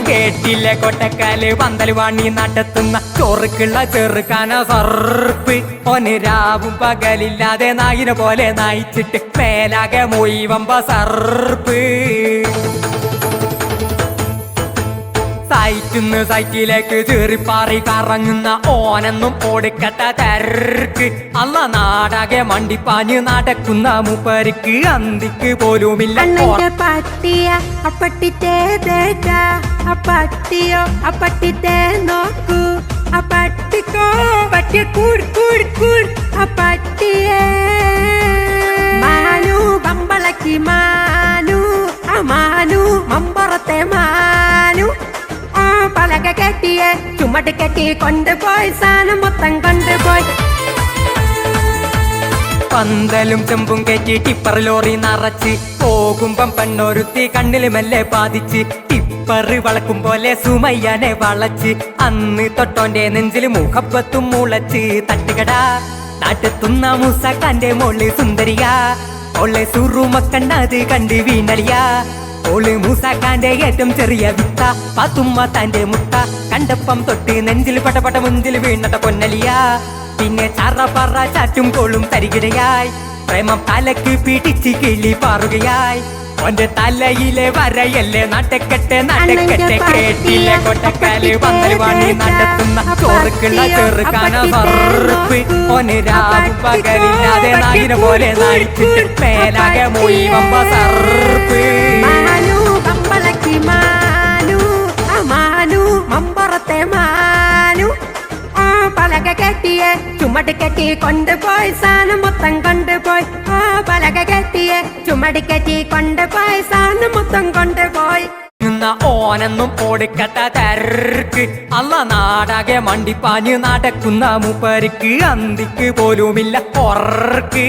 കേട്ടില്ലേ കൊട്ടക്കാല് പന്തല് വാണി നടത്തുന്ന ചോറുക്കുള്ള ചെറുക്കാന സർപ്പ് ഓന് രാവും പകലില്ലാതെ നായിനെ പോലെ നയിച്ചിട്ട് മേലാകെ മൊയ്വമ്പ സർപ്പ് സൈറ്റിന്ന് സൈറ്റിലേക്ക് ചീറിപ്പാറി കറങ്ങുന്ന ഓനെന്നും ഓടിക്കട്ട തിരക്ക് അല്ല നാടാകെ മണ്ടിപ്പാഞ്ഞ് നടക്കുന്ന മൂപ്പർക്ക് അന്തിക്ക് പോലുമില്ല പട്ടിയ പട്ടിയോ പട്ടിത്തെ നോക്കൂ പട്ടിക്കോ പട്ടിയ പട്ടിയേ മാനു ബമ്പളക്കി മാനു മാനു മമ്പറത്തെ മാനു പലക കെട്ടിയെ ചുമട്ട് കെട്ടി കൊണ്ടുപോയി സാധനം മൊത്തം കൊണ്ടുപോയി പന്തലും ചെമ്പും കയറ്റി ടിപ്പർ ലോറി നിറച്ച് പോകുമ്പം പെണ്ണൊരുത്തി കണ്ണില് മെല്ലെ ബാധിച്ച് ടിപ്പർ വളക്കും പോലെ സുമയ്യനെ വളച്ച് അന്ന് തൊട്ടോന്റെ നെഞ്ചില് മുഖപ്പത്തും മുളച്ച് തട്ടുകട നാട്ടെത്തുന്ന മൂസാക്കാന്റെ മോള് സുന്ദരിയ ഓളെ സുറുമക്കണ്ണത് കണ്ട് വീണലിയ ഓള് മൂസാക്കാന്റെ ഏറ്റവും ചെറിയ വിത്ത പാത്തുമ്മ താന്റെ മുട്ട കണ്ടപ്പം തൊട്ട് നെഞ്ചിൽ പടപട മുഞ്ചിൽ വീണട്ട പൊന്നലിയ പിന്നെ ചറ പറ ചാറ്റും കോളും തരികിടയായി പ്രേമം തലക്ക് പിടിച്ച് കിളി പാറുകയായി ഓന്റെ തലയിലെ വരയല്ലേ നടക്കട്ടെ നടക്കട്ടെ കേട്ടില്ലേ കൊട്ടക്കാല് പന്തല് വാണി നടത്തുന്ന ചോറുക്കുള്ള ചെറുക്കാന സർപ്പ് ഓന് രാവും പകലില്ലാതെ നായിനെ പോലെ നയിച്ചിട്ട് മേലാകെ മൊയ്വമ്പ സർപ്പ് മാനു മമ്പറത്തെ മാനു പലക കെട്ടിയെ ചുമട് കെട്ടി കൊണ്ടുപോയി സാധനം മൊത്തം കൊണ്ടുപോയി പലക കെട്ടിയെ ചുമട് കെട്ടി കൊണ്ടുപോയി സാധനം മൊത്തം കൊണ്ടുപോയി ഓനെന്നും ഓടിക്കട്ട തിരക്ക് അല്ല നാടാകെ മണ്ടിപ്പാഞ്ഞ് നടക്കുന്ന മൂപ്പർക്ക് അന്തിക്ക് പോലുമില്ല പൊറക്ക്